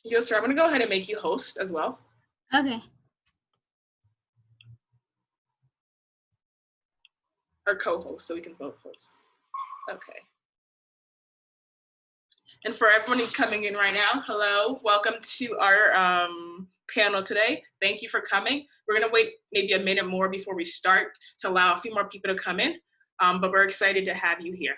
Yusra, I'm going to go ahead and make you host as well. Okay. Or co-host, so we can both host. Okay. And for everyone coming in right now, hello, welcome to our panel today. Thank you for coming. We're gonna wait maybe a minute more before we start to allow a few more people to come in, but we're excited to have you here.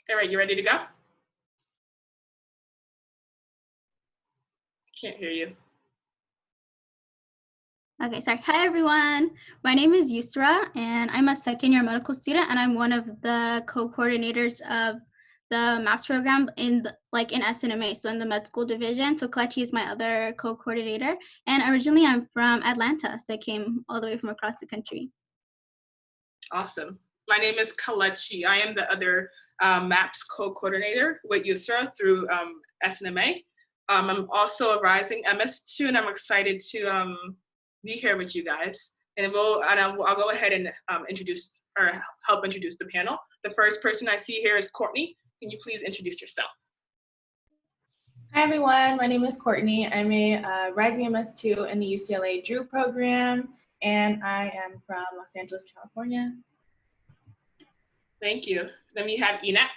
All right, you ready to go? Can't hear you. Okay, sorry. Hi, everyone. My name is Yusra, and I'm a second-year medical student, and I'm one of the co-coordinators of the MAPS program in SNMA, so in the med school division. So Kalechi is my other co-coordinator, and originally I'm from Atlanta, so I came all the way from across the country. Awesome. My name is Kalechi. I am the other MAPS co-coordinator with Yusra through SNMA. I'm also a rising MS2, and I'm excited to be here with you guys. And I'll go ahead and introduce or help introduce the panel. The first person I see here is Courtney. Can you please introduce yourself? Hi everyone, my name is Courtney. I'm a rising MS2 in the UCLA Drew program, and I am from Los Angeles, California. Thank you. Then we have Enat.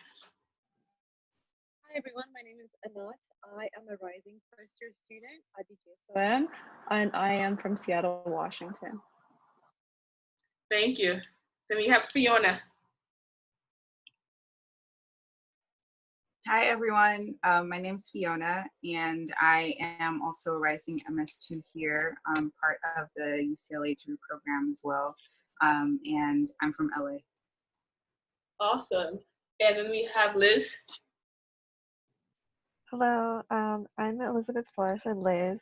Hi everyone, my name is Anat. I am a rising first-year student at DGSOM, and I am from Seattle, Washington. Thank you. Then we have Fiona. Hi everyone, my name is Fiona, and I am also a rising MS2 here, part of the UCLA Drew program as well, and I'm from LA. Awesome. And then we have Liz. Hello, I'm Elizabeth Flores and Liz.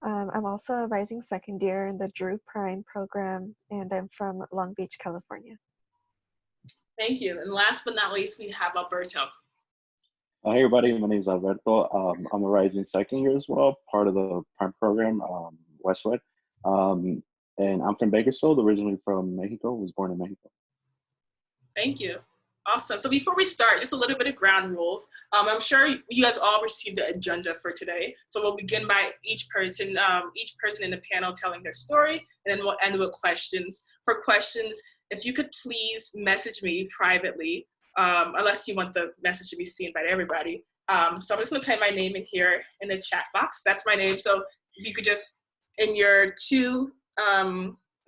I'm also a rising second year in the Drew Prime program, and I'm from Long Beach, California. Thank you. And last but not least, we have Alberto. Hey everybody, my name is Alberto. I'm a rising second year as well, part of the Prime program, Westwood. And I'm from Bakersfield, originally from Mexico, was born in Mexico. Thank you. Awesome. So before we start, just a little bit of ground rules. I'm sure you guys all received the agenda for today. So we'll begin by each person in the panel telling their story, and then we'll end with questions. For questions, if you could please message me privately, unless you want the message to be seen by everybody. So I'm just gonna type my name in here in the chat box. That's my name. So if you could just, in your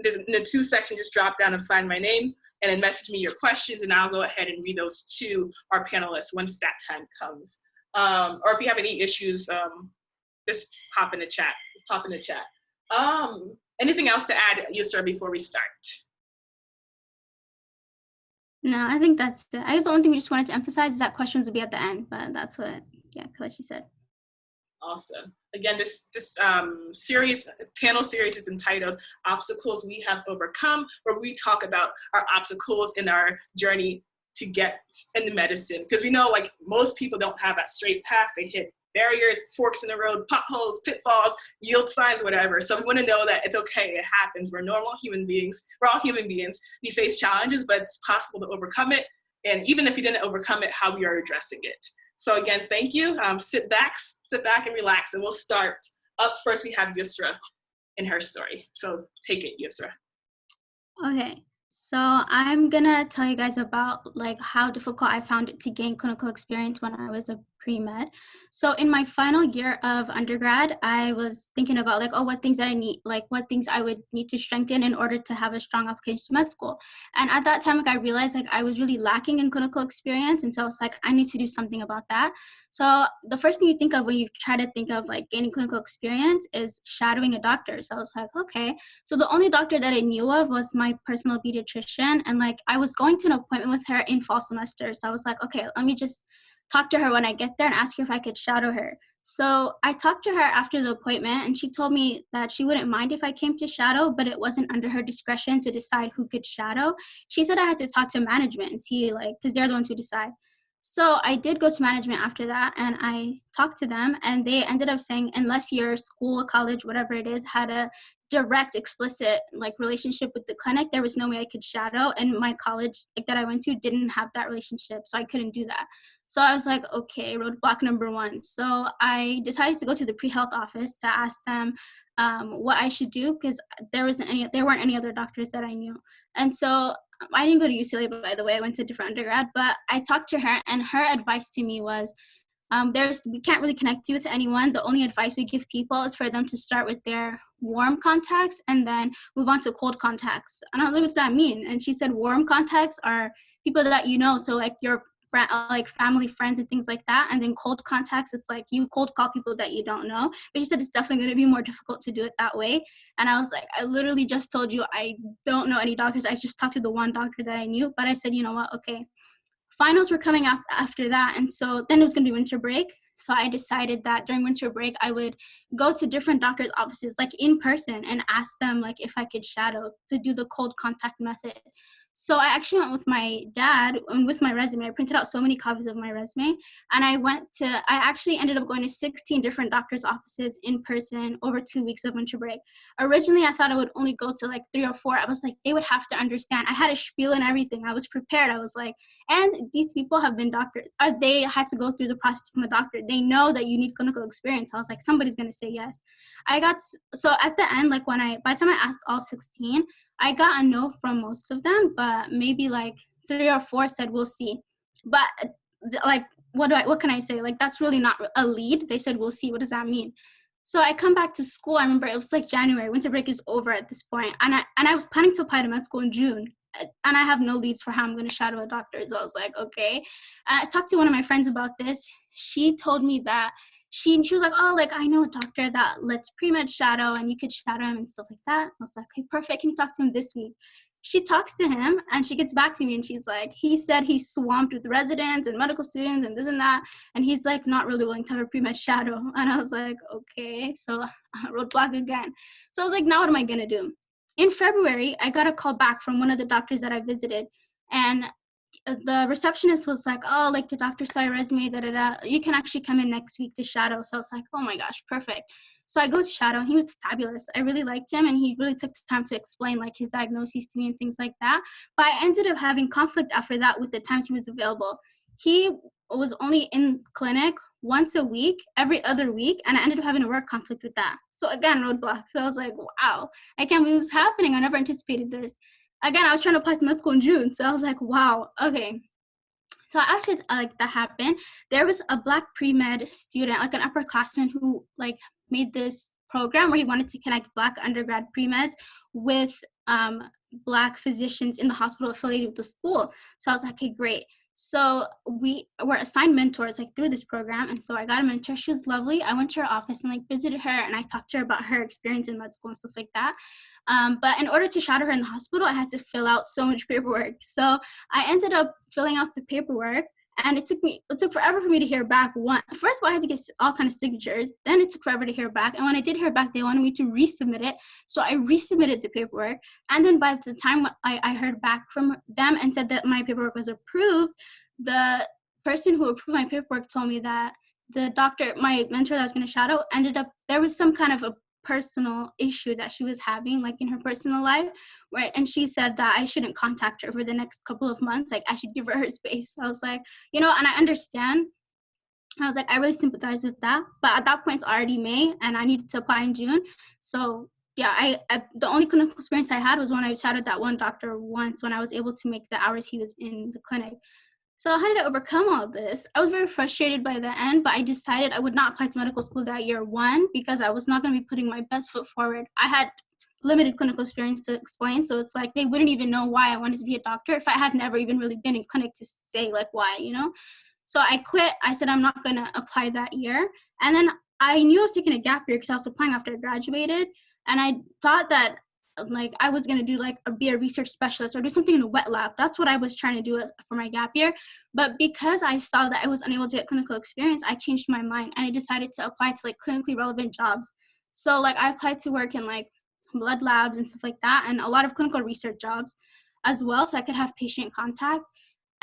in the two section, just drop down and find my name, and then message me your questions, and I'll go ahead and read those to our panelists once that time comes. Or if you have any issues, just pop in the chat. Just pop in the chat. Anything else to add, Yusra, before we start? No, I think that's it. I guess the only thing we just wanted to emphasize is that questions would be at the end, but that's what, Kalechi said. Awesome. Again, this panel series is entitled Obstacles We Have Overcome, where we talk about our obstacles in our journey to get into medicine. Because we know, like, most people don't have that straight path. They hit barriers, forks in the road, potholes, pitfalls, yield signs, whatever. So we want to know that it's okay. It happens. We're normal human beings. We're all human beings. We face challenges, but it's possible to overcome it. And even if you didn't overcome it, how we are addressing it. So again, thank you. Sit back and relax, and we'll start. Up first, we have Yusra in her story. So take it, Yusra. Okay, so I'm gonna tell you guys about how difficult I found it to gain clinical experience when I was a pre-med. So in my final year of undergrad, I was thinking about like, oh, what things that I need, like what things I would need to strengthen in order to have a strong application to med school. And at that time, like I realized like I was really lacking in clinical experience. And so I was like, I need to do something about that. So the first thing you think of when you try to think of like gaining clinical experience is shadowing a doctor. So I was like, okay. So the only doctor that I knew of was my personal pediatrician. And like I was going to an appointment with her in fall semester. So I was like, okay, let me just talk to her when I get there and ask her if I could shadow her. So I talked to her after the appointment and she told me that she wouldn't mind if I came to shadow, but it wasn't under her discretion to decide who could shadow. She said I had to talk to management and see like, because they're the ones who decide. So I did go to management after that and I talked to them and they ended up saying, unless your school, college, whatever it is, had a direct, explicit like relationship with the clinic, there was no way I could shadow. And my college like that I went to didn't have that relationship, so I couldn't do that. So I was like, okay, roadblock number one. So I decided to go to the pre-health office to ask them what I should do because there weren't any other doctors that I knew. And so I didn't go to UCLA, by the way, I went to a different undergrad, but I talked to her and her advice to me was, we can't really connect you with anyone. The only advice we give people is for them to start with their warm contacts and then move on to cold contacts. And I was like, what does that mean? And she said, warm contacts are people that you know. So like your like family, friends, and things like that. And then cold contacts, it's like you cold call people that you don't know. But she said it's definitely going to be more difficult to do it that way. And I was like, I literally just told you I don't know any doctors. I just talked to the one doctor that I knew. But I said, you know what? Okay. Finals were coming up after that. And so then it was going to be winter break. So I decided that during winter break, I would go to different doctors' offices, like in person, and ask them like if I could shadow to do the cold contact method. So I actually went with my dad and with my resume. I printed out so many copies of my resume. And I actually ended up going to 16 different doctors' offices in person over 2 weeks of winter break. Originally, I thought I would only go to like 3 or 4. I was like, they would have to understand. I had a spiel and everything. I was prepared. I was like, and these people have been doctors. They had to go through the process from a doctor. They know that you need clinical experience. I was like, somebody's going to say yes. So at the end, like by the time I asked all 16, I got a no from most of them, but maybe like 3 or 4 said, we'll see. But like, what can I say? Like, that's really not a lead. They said, we'll see. What does that mean? So I come back to school. I remember it was like January. Winter break is over at this point. And I was planning to apply to med school in June. And I have no leads for how I'm going to shadow a doctor. So I was like, okay. I talked to one of my friends about this. She told me that she was like, oh, like, I know a doctor that lets pre-med shadow and you could shadow him and stuff like that. I was like, okay, perfect. Can you talk to him this week? She talks to him and she gets back to me and she's like, he said he's swamped with residents and medical students and this and that. And he's like, not really willing to have a pre-med shadow. And I was like, okay. So roadblock again. So I was like, now what am I going to do? In February, I got a call back from one of the doctors that I visited. And the receptionist was like, oh, like the doctor saw your resume, you can actually come in next week to shadow. So I was like, oh my gosh, perfect. So I go to shadow. He was fabulous. I really liked him and he really took the time to explain like his diagnoses to me and things like that. But I ended up having conflict after that with the times he was available. He was only in clinic once a week, every other week, and I ended up having a work conflict with that. So again, roadblock. So I was like, wow, I can't believe this is happening. I never anticipated this. Again, I was trying to apply to med school in June. So I was like, wow, okay. So actually, like that happened. There was a Black pre-med student, like an upperclassman who like made this program where he wanted to connect Black undergrad pre-meds with Black physicians in the hospital affiliated with the school. So I was like, okay, great. So we were assigned mentors like through this program. And so I got a mentor. She was lovely. I went to her office and like visited her and I talked to her about her experience in med school and stuff like that. But in order to shadow her in the hospital, I had to fill out so much paperwork. So I ended up filling out the paperwork and it took forever for me to hear back. First of all, I had to get all kind of signatures. Then it took forever to hear back. And when I did hear back, they wanted me to resubmit it. So I resubmitted the paperwork. And then by the time I heard back from them and said that my paperwork was approved, the person who approved my paperwork told me that the doctor, my mentor that I was going to shadow, there was some kind of a personal issue that she was having like in her personal life, right? And she said that I shouldn't contact her for the next couple of months, like I should give her space. I was like, and I understand. I was like, I really sympathize with that, but at that point it's already May and I needed to apply in June. So yeah, I the only clinical experience I had was when I shadowed that one doctor once when I was able to make the hours he was in the clinic. So how did I overcome all this? I was very frustrated by the end, but I decided I would not apply to medical school that year, one, because I was not going to be putting my best foot forward. I had limited clinical experience to explain, so it's like they wouldn't even know why I wanted to be a doctor if I had never even really been in clinic to say like why, you know? So I quit. I said I'm not going to apply that year. And then I knew I was taking a gap year because I was applying after I graduated. And I thought that like I was going to do like be a research specialist or do something in a wet lab. That's what I was trying to do for my gap year. But because I saw that I was unable to get clinical experience, I changed my mind and I decided to apply to like clinically relevant jobs. So like I applied to work in like blood labs and stuff like that, and a lot of clinical research jobs as well, so I could have patient contact.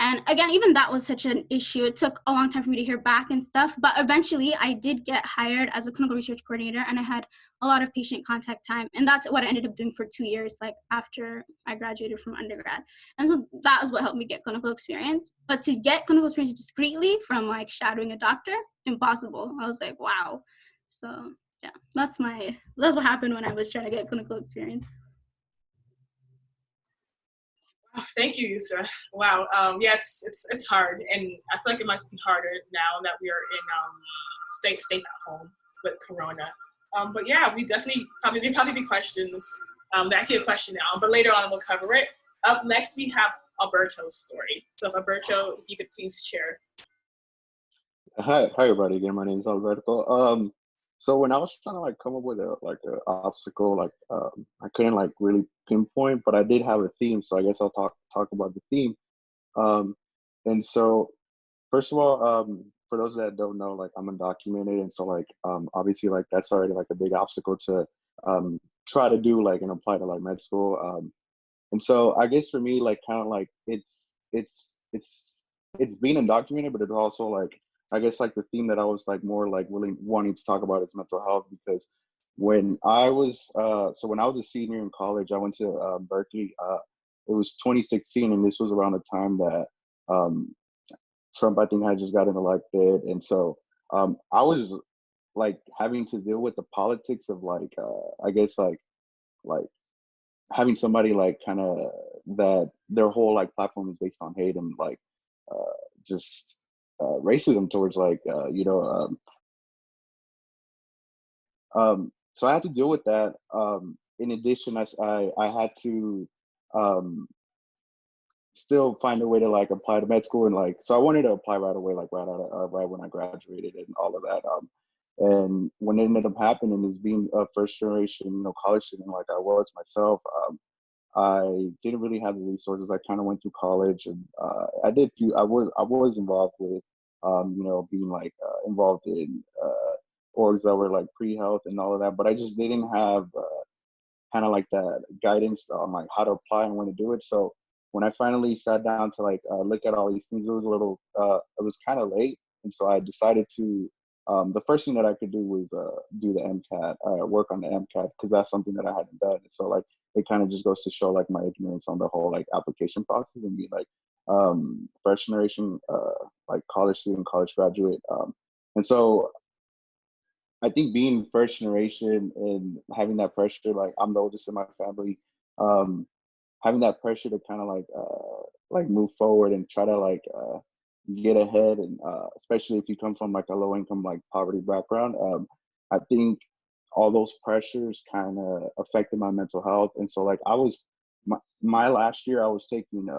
And again, even that was such an issue. It took a long time for me to hear back and stuff, but eventually I did get hired as a clinical research coordinator, and I had a lot of patient contact time. And that's what I ended up doing for 2 years, like after I graduated from undergrad. And so that was what helped me get clinical experience. But to get clinical experience discreetly from like shadowing a doctor, impossible. I was like, wow. So yeah, that's what happened when I was trying to get clinical experience. Oh, thank you, Yusra. Wow. Yeah, it's hard, and I feel like it must be harder now that we are in stay at home with Corona. But yeah, we definitely probably be questions. That's your question now, but later on we'll cover it. Up next, we have Alberto's story. So, Alberto, if you could please share. Hi everybody. Again, my name is Alberto. So when I was trying to like come up with a obstacle, I couldn't like really pinpoint, but I did have a theme. So I guess I'll talk about the theme. Um, and so first of all, for those that don't know, like I'm undocumented, and so like obviously like that's already like a big obstacle to try to do like and apply to like med school. And so I guess for me, like kind of like it's being undocumented, but it's also like I guess like the theme that I was like more like wanting to talk about is mental health, because when I was when I was a senior in college, I went to Berkeley. It was 2016, and this was around the time that Trump, I think, had just gotten elected, and so I was like having to deal with the politics of like I guess like having somebody like kind of that their whole like platform is based on hate and like just racism towards like so I had to deal with that. In addition, I had to still find a way to like apply to med school, and like so I wanted to apply right away, like right when I graduated and all of that. And when it ended up happening is being a first generation college student like I was myself. I didn't really have the resources. I kind of went through college, and I was involved with being like involved in orgs that were like pre-health and all of that, but I just didn't have kind of like that guidance on like how to apply and when to do it. So when I finally sat down to like look at all these things, it was kind of late, and so I decided to. The first thing that I could do was do the MCAT, work on the MCAT, because that's something that I hadn't done. So like it kind of just goes to show like my ignorance on the whole like application process and be like first generation like college student, college graduate. And so I think being first generation and having that pressure, like I'm the oldest in my family, having that pressure to kind of like move forward and try to like get ahead, and especially if you come from like a low income like poverty background, I think all those pressures kind of affected my mental health. And so like my last year I was taking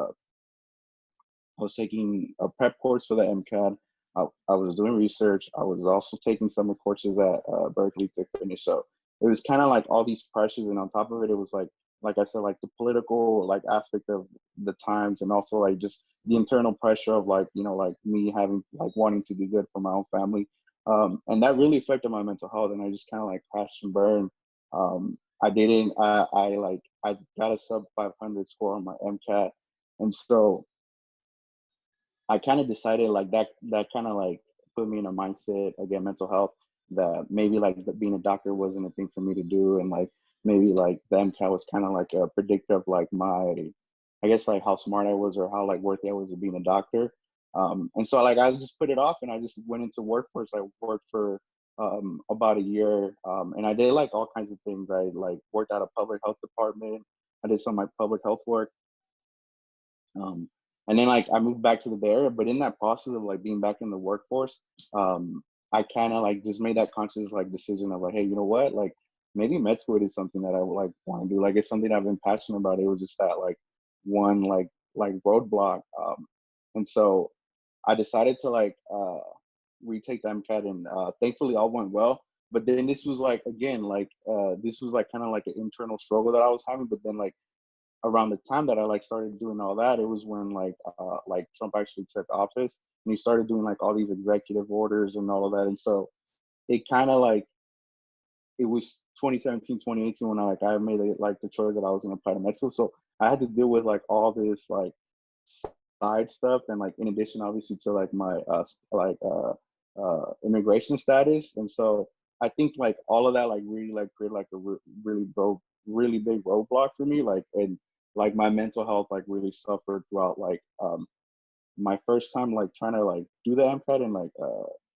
a prep course for the MCAT. I was doing research. I was also taking summer courses at Berkeley to finish. So it was kind of like all these pressures, and on top of it, it was like I said, like the political like aspect of the times, and also like just the internal pressure of like like me having like wanting to do good for my own family, and that really affected my mental health. And I just kind of like crashed and burned. I got a sub 500 score on my MCAT, and so I kind of decided like that kind of like put me in a mindset, again, mental health, that maybe like being a doctor wasn't a thing for me to do. And like maybe like the MCAT was kind of like a predictor of like I guess like how smart I was or how like worthy I was of being a doctor. And so like I just put it off, and I just went into workforce. I worked for about a year, and I did like all kinds of things. I like worked at a public health department. I did some of my public health work. And then like I moved back to the Bay Area, but in that process of like being back in the workforce, I kind of like just made that conscious like decision of like, hey, you know what, like maybe med school is something that I would like want to do. Like it's something I've been passionate about. It was just that like one like roadblock, and so I decided to like retake the MCAT, and thankfully all went well. But then this was like again like this was like kind of like an internal struggle that I was having. But then like around the time that I like started doing all that, it was when like Trump actually took office, and he started doing like all these executive orders and all of that. And so it kind of like it was 2017, 2018 when I made it like the choice that I was going to apply to med school. So I had to deal with like all this like side stuff, and like in addition obviously to like my immigration status. And so I think like all of that like really like created like a really big roadblock for me, like, and like my mental health like really suffered throughout like my first time like trying to like do the MCAT and like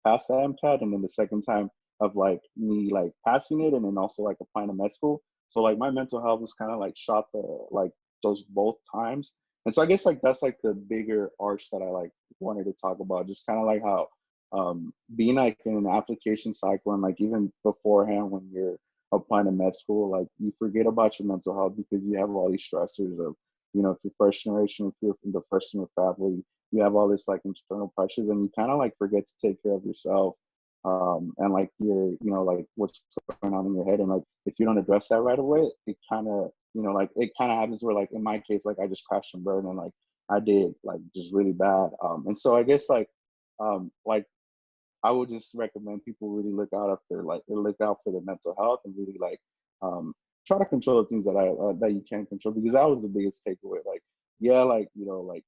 pass the MCAT, and then the second time of like me like passing it and then also like applying to med school. So like my mental health was kind of like shot the like those both times. And so I guess like that's like the bigger arch that I like wanted to talk about, just kind of like how being like in an application cycle and like even beforehand when you're applying to med school, like you forget about your mental health because you have all these stressors of, you know, if you're first generation, if you're from the first in your family, you have all this like internal pressures, and you kind of like forget to take care of yourself, and like your, you know, like what's going on in your head. And like if you don't address that right away, it kind of, you know, like it kind of happens where like in my case, like I just crashed and burned, and like I did like just really bad. And so I guess like I would just recommend people really look out after like look out for their mental health, and really like try to control the things that that you can control, because that was the biggest takeaway. Like yeah, like you know, like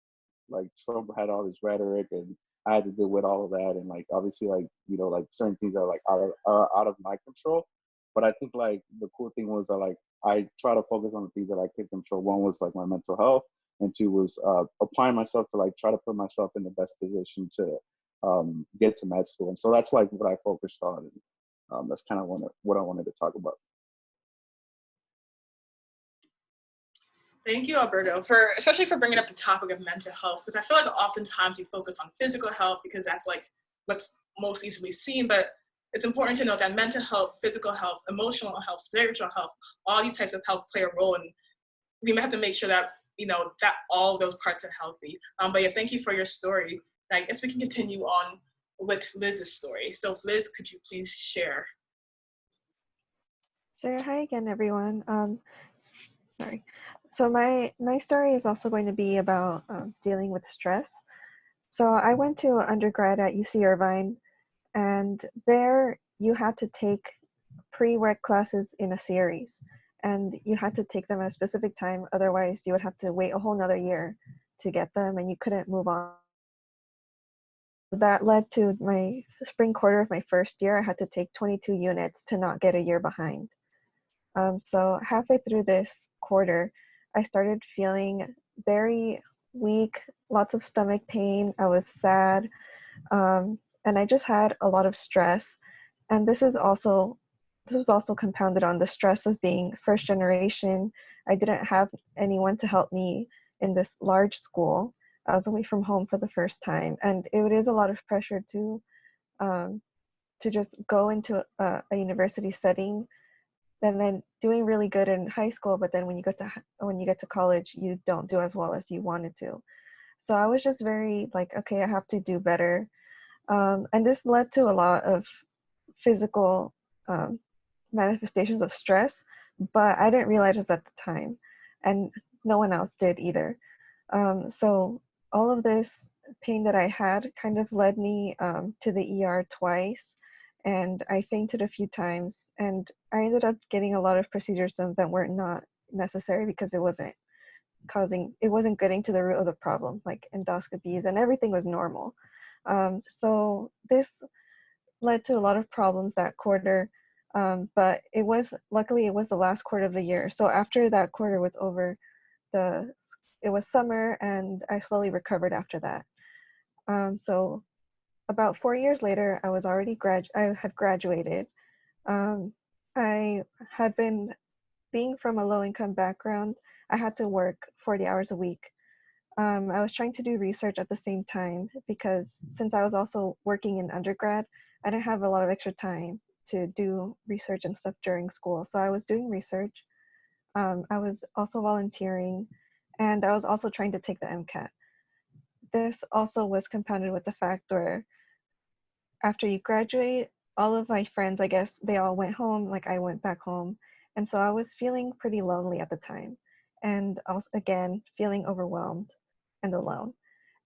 Trump had all this rhetoric, and I had to deal with all of that, and like obviously like you know like certain things are like are out of my control. But I think like the cool thing was that like I try to focus on the things that I could control. One was like my mental health, and two was applying myself to like try to put myself in the best position to get to med school. And so that's like what I focused on, and that's kind of what I wanted to talk about. Thank you, Alberto, for especially for bringing up the topic of mental health, because I feel like oftentimes we focus on physical health because that's like what's most easily seen, but it's important to know that mental health, physical health, emotional health, spiritual health, all these types of health play a role, and we have to make sure that, you know, that all those parts are healthy. But yeah, thank you for your story. I guess we can continue on with Liz's story. So Liz, could you please share? Sure. Hi again, everyone. Sorry. So my story is also going to be about dealing with stress. So I went to undergrad at UC Irvine, and there you had to take pre-req classes in a series, and you had to take them at a specific time. Otherwise, you would have to wait a whole nother year to get them, and you couldn't move on. That led to my spring quarter of my first year. I had to take 22 units to not get a year behind. So halfway through this quarter, I started feeling very weak, lots of stomach pain. I was sad, and I just had a lot of stress. And this was also compounded on the stress of being first generation. I didn't have anyone to help me in this large school. I was away from home for the first time, and it is a lot of pressure to just go into a university setting, and then doing really good in high school, but then when you get to college, you don't do as well as you wanted to. So I was just very like, okay, I have to do better, and this led to a lot of physical manifestations of stress, but I didn't realize it at the time, and no one else did either. So all of this pain that I had kind of led me to the ER twice, and I fainted a few times, and I ended up getting a lot of procedures done that were not necessary because it wasn't getting to the root of the problem, like endoscopies, and everything was normal. So this led to a lot of problems that quarter, but luckily it was the last quarter of the year. So after that quarter was over, it was summer, and I slowly recovered after that. So about 4 years later, I had graduated. I had been, being from a low-income background, I had to work 40 hours a week. I was trying to do research at the same time because since I was also working in undergrad, I didn't have a lot of extra time to do research and stuff during school. So I was doing research. I was also volunteering, and I was also trying to take the MCAT. This also was compounded with the fact where after you graduate, all of my friends, I guess, they all went home, like I went back home. And so I was feeling pretty lonely at the time. And also, again, feeling overwhelmed and alone.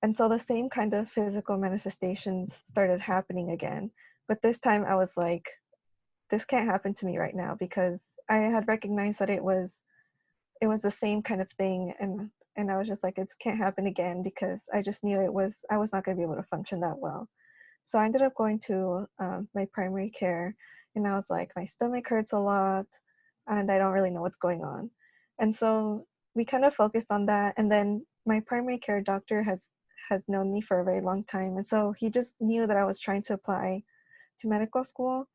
And so the same kind of physical manifestations started happening again. But this time I was like, this can't happen to me right now because I had recognized that it was the same kind of thing, and I was just like, it can't happen again because I just knew I was not going to be able to function that well. So I ended up going to my primary care, and I was like, my stomach hurts a lot, and I don't really know what's going on. And so we kind of focused on that, and then my primary care doctor has known me for a very long time, and so he just knew that I was trying to apply to medical school,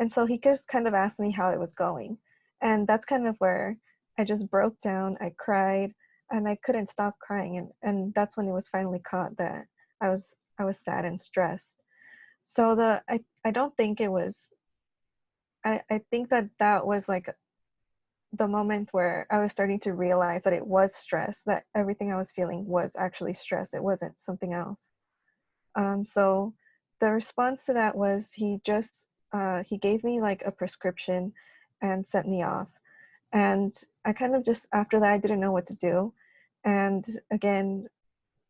and so he just kind of asked me how it was going, and that's kind of where I just broke down. I cried, and I couldn't stop crying, and that's when it was finally caught that I was sad and stressed. So I don't think it was, I think that that was like the moment where I was starting to realize that it was stress, that everything I was feeling was actually stress. It wasn't something else. So the response to that was he gave me like a prescription and sent me off. And I kind of just, after that, I didn't know what to do. And again,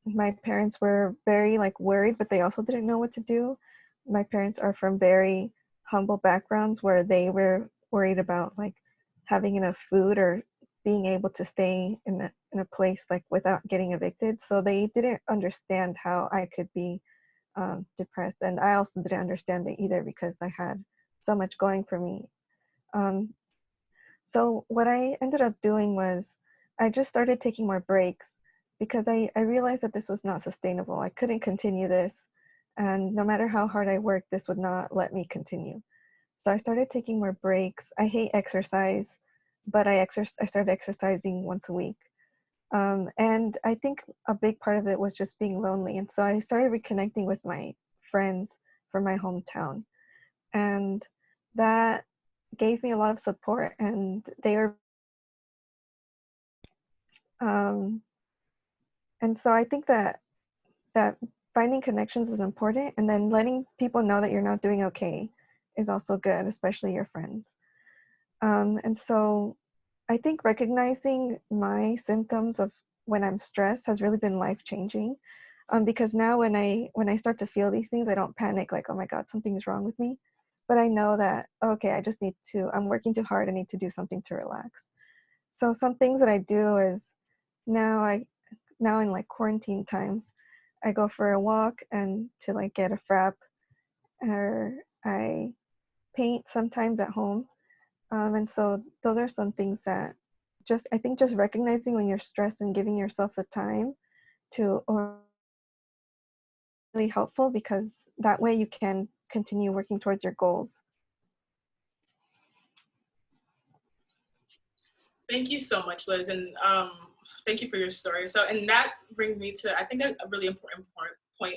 my parents were very like worried, but they also didn't know what to do. My parents are from very humble backgrounds where they were worried about like having enough food or being able to stay in a place like without getting evicted. So they didn't understand how I could be depressed, and I also didn't understand it either because I had so much going for me. Um, so what I ended up doing was I just started taking more breaks because I realized that this was not sustainable. I couldn't continue this. And no matter how hard I worked, this would not let me continue. So I started taking more breaks. I hate exercise, but I started exercising once a week. And I think a big part of it was just being lonely. And so I started reconnecting with my friends from my hometown. And that gave me a lot of support. And they were and so I think that finding connections is important, and then letting people know that you're not doing okay is also good, especially your friends. And so I think recognizing my symptoms of when I'm stressed has really been life changing. Because now when I start to feel these things, I don't panic like, oh my God, something's wrong with me. But I know that, okay, I'm working too hard. I need to do something to relax. So some things that I do is now I now in like quarantine times, I go for a walk and to like get a frap, or I paint sometimes at home. And so those are some things that I think just recognizing when you're stressed and giving yourself the time to or really helpful because that way you can continue working towards your goals. Thank you so much, Liz, and thank you for your story. So, and that brings me to, I think, a really important point,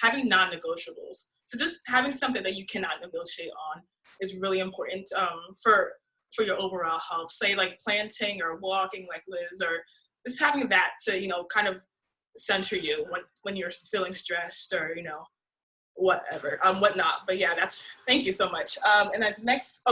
having non-negotiables. So just having something that you cannot negotiate on is really important for your overall health. Say like planting or walking like Liz, or just having that to, kind of center you when you're feeling stressed or, whatever, whatnot. But yeah, thank you so much. And then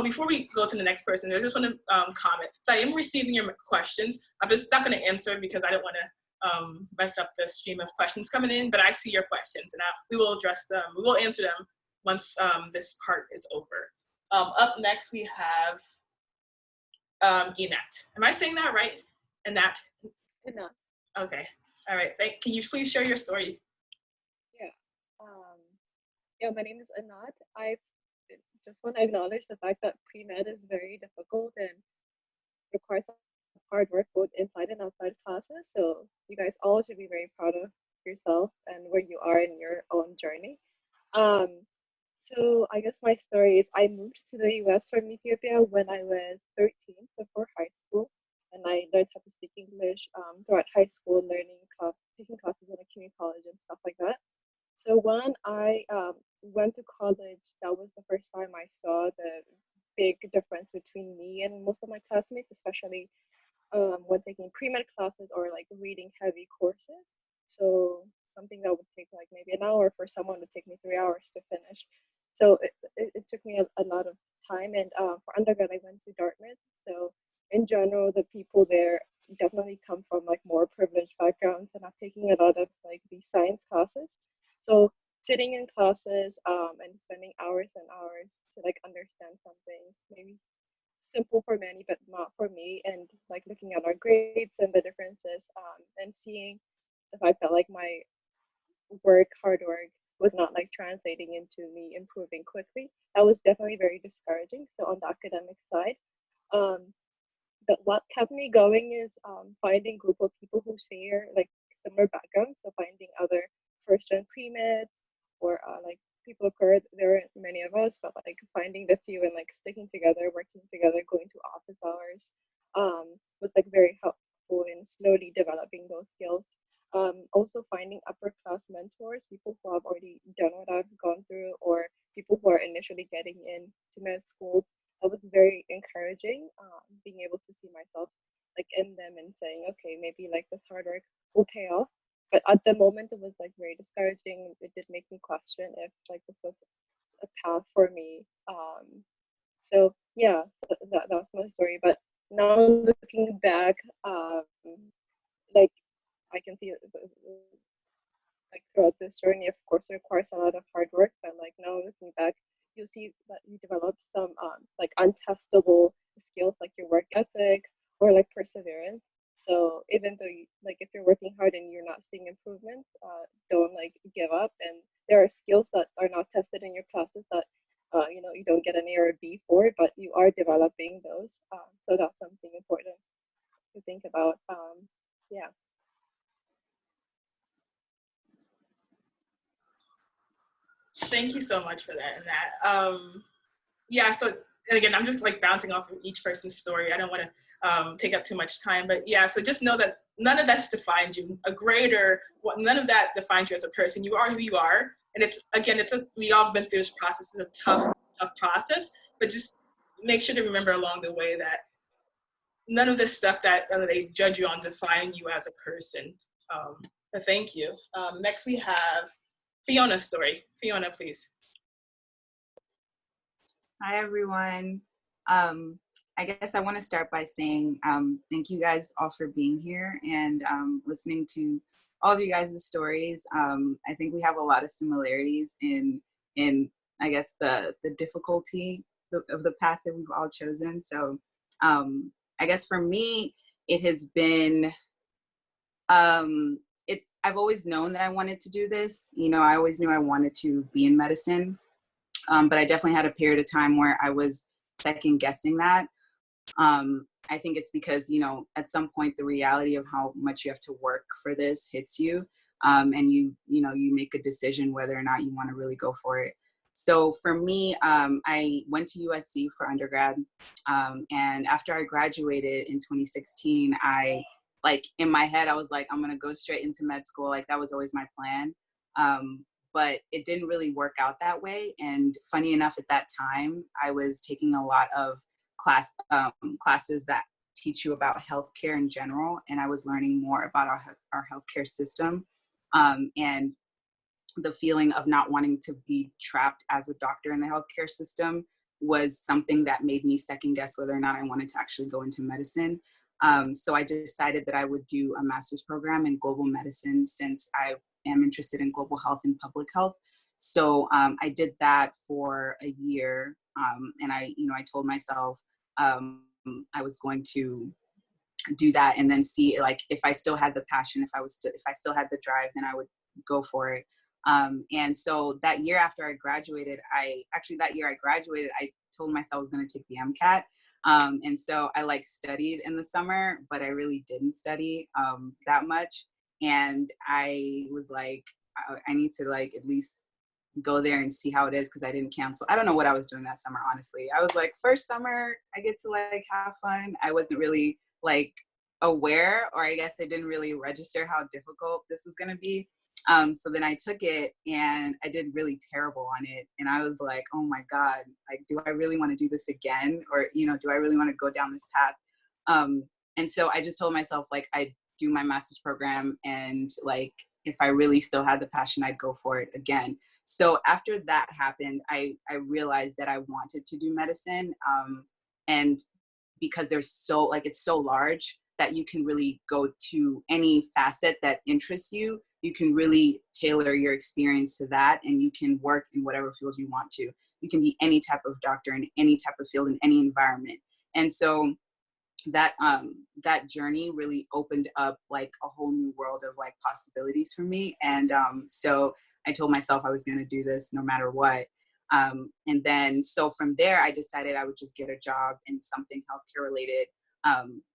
before we go to the next person, I just want to comment. So I am receiving your questions. I'm just not going to answer because I don't want to mess up the stream of questions coming in, but I see your questions and we will address them. We will answer them once this part is over. Up next, we have Enat. Am I saying that right? Enat? Enough. Okay. All right. Can you please share your story? Yeah, my name is Anat. I just want to acknowledge the fact that pre-med is very difficult and requires hard work both inside and outside classes. So you guys all should be very proud of yourself and where you are in your own journey. So I guess my story is I moved to the US from Ethiopia when I was 13, so for high school. And I learned how to speak English throughout high school, learning me and most of my classmates, especially when taking pre-med classes or like reading heavy courses. So something that would take like maybe an hour for someone would take me 3 hours to finish. So it took me a lot of time. And for undergrad, I went to Dartmouth. So in general, the people there definitely come from like more privileged backgrounds and are taking a lot of like these science classes. So sitting in classes and spending hours and hours to like understand something maybe simple for many but not for me, and like looking at our grades and the differences, and seeing if I felt like my hard work was not like translating into me improving quickly, that was definitely very discouraging. So on the academic side, um, but what kept me going is finding group of people who share like similar backgrounds. So finding other first gen pre-med or like people of color. There aren't many of us, but like finding the few and like sticking together, working together, going to office hours was like very helpful in slowly developing those skills. Also finding upper class mentors, people who have already done what I've gone through, or people who are initially getting into med schools, that was very encouraging, being able to see myself like in them and saying, okay, maybe like this hard work will pay off. But at the moment, it was like very discouraging. It did make me question if like this was a path for me. So yeah, so that's my story. But now looking back, like I can see like throughout this journey, of course, it requires a lot of hard work. But like now looking back, you see that you develop some like untestable skills like your work ethic or like perseverance. So even though you, like if you're working hard and you're not seeing improvements, don't like give up. And there are skills that are not tested in your classes that you know, you don't get an A or a B for, but you are developing those. So that's something important to think about. Yeah. Thank you so much for that. And that, yeah. So and again, I'm just like bouncing off of each person's story. I don't want to take up too much time, but yeah. So just know that none of that's defined you. A grade or what, none of that defines you as a person. You are who you are, and it's again, we all been through this process. It's a tough process, but just make sure to remember along the way that none of this stuff that they judge you on define you as a person. But thank you. Next we have Fiona's story. Fiona, please. Hi, everyone. I guess I want to start by saying thank you guys all for being here and listening to all of you guys' stories. I think we have a lot of similarities in I guess the difficulty of the path that we've all chosen. So I guess for me, it has been I've always known that I wanted to do this. You know, I always knew I wanted to be in medicine. But I definitely had a period of time where I was second guessing that. I think it's because, you know, at some point the reality of how much you have to work for this hits you, and you make a decision whether or not you want to really go for it. So for me, I went to USC for undergrad, and after I graduated in 2016, like in my head I was like, I'm gonna go straight into med school. Like that was always my plan. But it didn't really work out that way. And funny enough, at that time, I was taking a lot of classes that teach you about healthcare in general. And I was learning more about our healthcare system. And the feeling of not wanting to be trapped as a doctor in the healthcare system was something that made me second guess whether or not I wanted to actually go into medicine. So I decided that I would do a master's program in global medicine since I am interested in global health and public health. So I did that for a year, and I told myself I was going to do that and then see like if I still had the passion, if I still had the drive, then I would go for it. And so that year after I graduated, I told myself I was going to take the MCAT. And so I like studied in the summer, but I really didn't study that much. And I was like, I need to like at least go there and see how it is, because I didn't cancel. I don't know what I was doing that summer, honestly. I was like, first summer, I get to like have fun. I wasn't really like aware, or I guess I didn't really register how difficult this is going to be. So then I took it and I did really terrible on it. And I was like, oh my God, like, do I really want to do this again? Or, you know, do I really want to go down this path? And so I just told myself, like, I'd do my master's program, and like, if I really still had the passion, I'd go for it again. So after that happened, I realized that I wanted to do medicine. And because there's so, like, it's so large that you can really go to any facet that interests you. You can really tailor your experience to that, and you can work in whatever field you want to. You can be any type of doctor in any type of field in any environment. And so that that journey really opened up like a whole new world of like possibilities for me. And so I told myself I was going to do this no matter what. And then so from there, I decided I would just get a job in something healthcare related.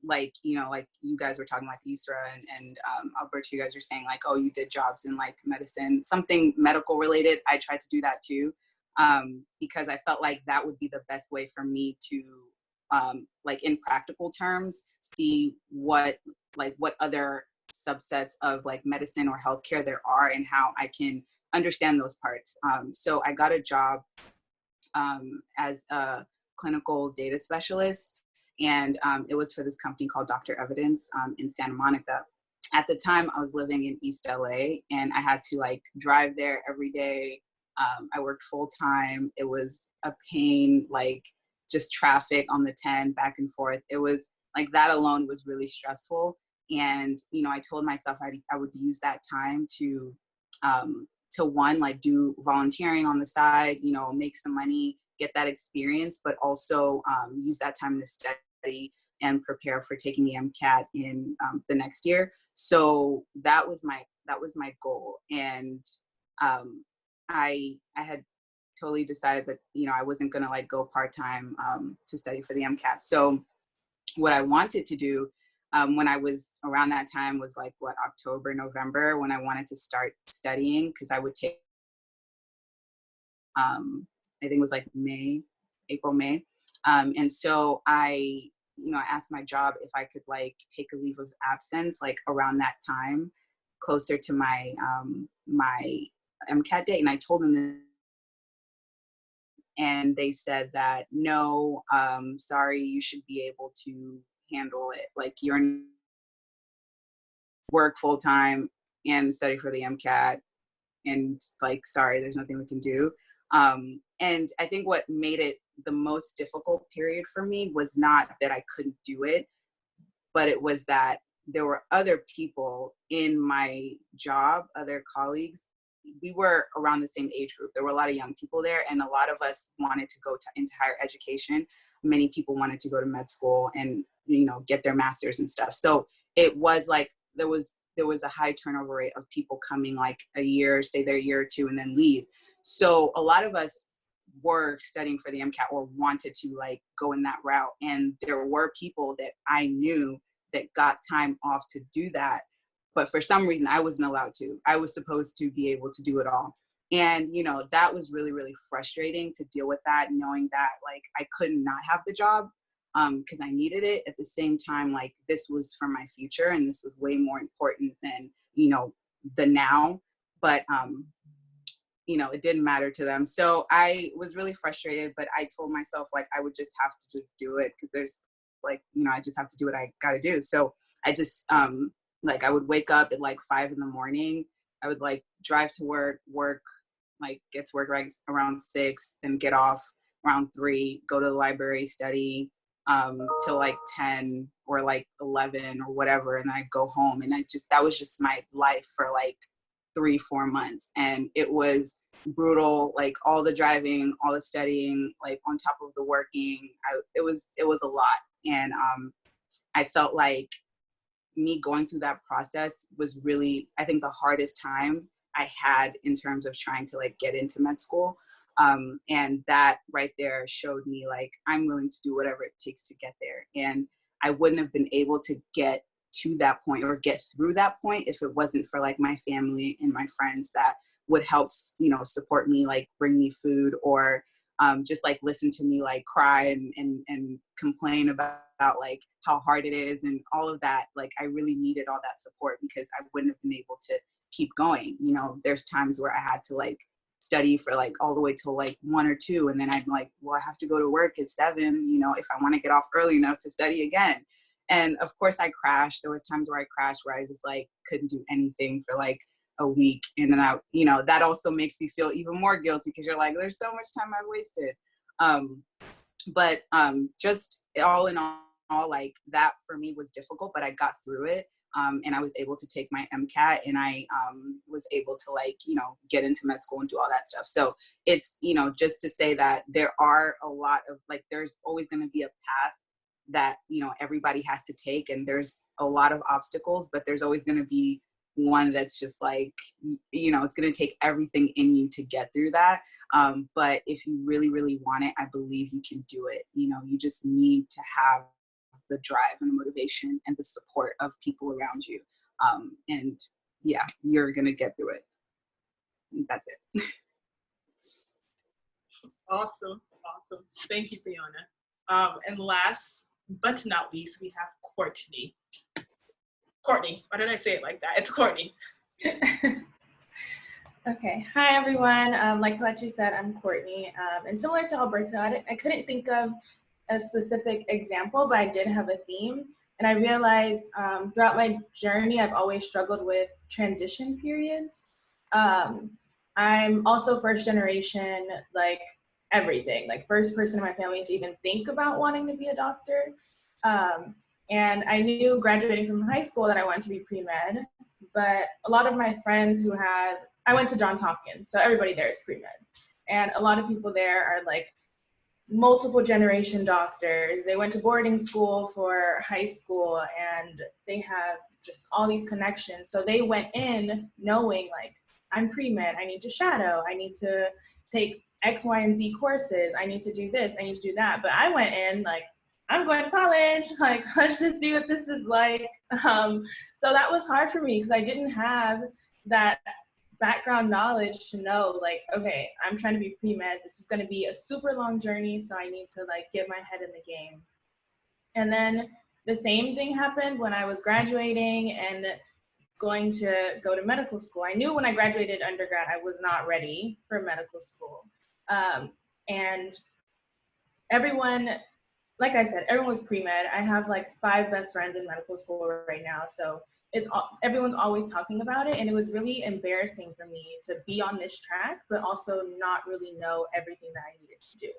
Like, you know, like you guys were talking, like Yusra and Alberto, you guys were saying like, oh, you did jobs in like medicine, something medical related. I tried to do that too, because I felt like that would be the best way for me to, like in practical terms, see what other subsets of like medicine or healthcare there are and how I can understand those parts. So I got a job as a clinical data specialist, and it was for this company called Dr. Evidence in Santa Monica. At the time, I was living in East LA, and I had to like drive there every day. I worked full time. It was a pain, like just traffic on the 10 back and forth. It was like, that alone was really stressful. And, you know, I told myself I would use that time to one, like do volunteering on the side, you know, make some money, get that experience, but also use that time to study and prepare for taking the MCAT in the next year. So that was my goal. And I had totally decided that, you know, I wasn't going to like go part-time to study for the MCAT. So what I wanted to do when I was around that time was like October, November, when I wanted to start studying, because I would take, I think it was like April, May. And so I asked my job if I could like take a leave of absence, like around that time, closer to my, my MCAT date. And I told them that, and they said that, no, sorry, you should be able to handle it. Like, you're work full time and study for the MCAT, and like, sorry, there's nothing we can do. And I think what made it the most difficult period for me was not that I couldn't do it, but it was that there were other people in my job, other colleagues. We were around the same age group. There were a lot of young people there, and a lot of us wanted to go into higher education. Many people wanted to go to med school and, you know, get their masters and stuff. So it was like there was a high turnover rate of people coming like a year, stay there a year or two, and then leave. So a lot of us were studying for the MCAT or wanted to like go in that route. And there were people that I knew that got time off to do that. But for some reason, I wasn't allowed to. I was supposed to be able to do it all. And, you know, that was really, really frustrating to deal with that, knowing that like I could not have the job because I needed it. At the same time, like, this was for my future, and this was way more important than, you know, the now. But, you know, it didn't matter to them. So I was really frustrated, but I told myself like I would just have to just do it, because there's like, you know, I just have to do what I got to do. So I just, like, I would wake up at like 5 a.m. I would like drive to work, like get to work right around 6, then get off around 3, go to the library, study till like 10 or like 11 or whatever. And then I'd go home, and that was just my life for like 3-4 months. And it was brutal, like all the driving, all the studying, like on top of the working. It was a lot. And I felt like me going through that process was really, I think, the hardest time I had in terms of trying to like get into med school. And that right there showed me like, I'm willing to do whatever it takes to get there. And I wouldn't have been able to get to that point or get through that point if it wasn't for like my family and my friends that would help, you know, support me, like bring me food, or just like listen to me like cry and complain about like how hard it is and all of that. Like, I really needed all that support, because I wouldn't have been able to keep going. You know, there's times where I had to like study for like all the way till like 1 or 2, and then I'm like, well, I have to go to work at 7, you know, if I want to get off early enough to study again. And of course I crashed. There was times where I crashed where I just like couldn't do anything for like a week, and then I, you know, that also makes you feel even more guilty because you're like, there's so much time I've wasted. But just all in all, like that for me was difficult, but I got through it. And I was able to take my MCAT, and I was able to like, you know, get into med school and do all that stuff. So it's, you know, just to say that there are a lot of like, there's always going to be a path that, you know, everybody has to take, and there's a lot of obstacles, but there's always going to be one that's just like, you know, it's going to take everything in you to get through that. But if you really, really want it, I believe you can do it. You know, you just need to have the drive and the motivation and the support of people around you. And yeah, you're going to get through it. That's it. Awesome. Awesome. Thank you, Fiona. And last but not least, we have Courtney. Courtney, why did I say it like that? It's Courtney. Okay, hi everyone. Like Kelechi said, I'm Courtney. And similar to Alberto, I couldn't think of a specific example, but I did have a theme. And I realized throughout my journey, I've always struggled with transition periods. I'm also first generation, like everything, like first person in my family to even think about wanting to be a doctor. And I knew graduating from high school that I wanted to be pre-med, but a lot of my friends I went to Johns Hopkins, so everybody there is pre-med. And a lot of people there are like multiple generation doctors. They went to boarding school for high school, and they have just all these connections. So they went in knowing like, I'm pre-med, I need to shadow, I need to take X, Y, and Z courses, I need to do this, I need to do that. But I went in like, I'm going to college, like, let's just see what this is like. So that was hard for me because I didn't have that background knowledge to know like, okay, I'm trying to be pre-med, this is going to be a super long journey, so I need to like get my head in the game. And then the same thing happened when I was graduating and going to go to medical school. I knew when I graduated undergrad I was not ready for medical school. And everyone, like I said, everyone was pre-med. I have like 5 best friends in medical school right now. So everyone's always talking about it. And it was really embarrassing for me to be on this track, but also not really know everything that I needed to do.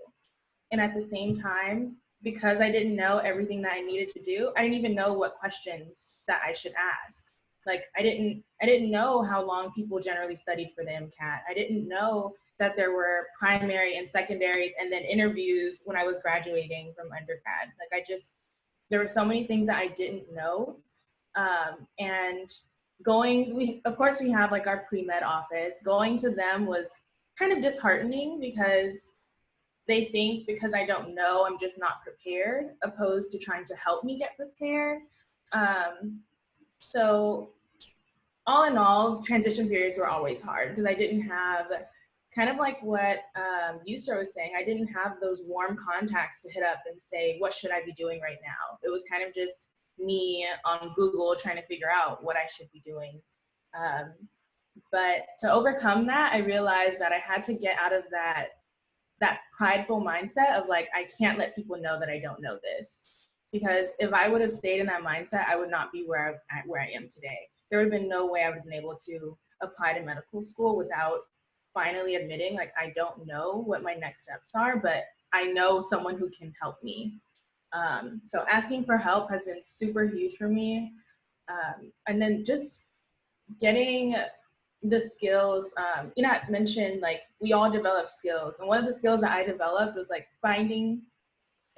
And at the same time, because I didn't know everything that I needed to do, I didn't even know what questions that I should ask. Like I didn't know how long people generally studied for the MCAT. I didn't know that there were primary and secondaries and then interviews when I was graduating from undergrad. Like there were so many things that I didn't know. And of course we have like our pre-med office. Going to them was kind of disheartening because they think because I don't know, I'm just not prepared, opposed to trying to help me get prepared. So all in all, transition periods were always hard because I didn't have, kind of like what Yusra was saying, I didn't have those warm contacts to hit up and say, what should I be doing right now? It was kind of just me on Google trying to figure out what I should be doing. But to overcome that, I realized that I had to get out of that prideful mindset of like, I can't let people know that I don't know this. Because if I would have stayed in that mindset, I would not be where I am today. There would have been no way I would have been able to apply to medical school without finally admitting like, I don't know what my next steps are, but I know someone who can help me. So asking for help has been super huge for me. And then just getting the skills, Inat mentioned like we all develop skills. And one of the skills that I developed was like finding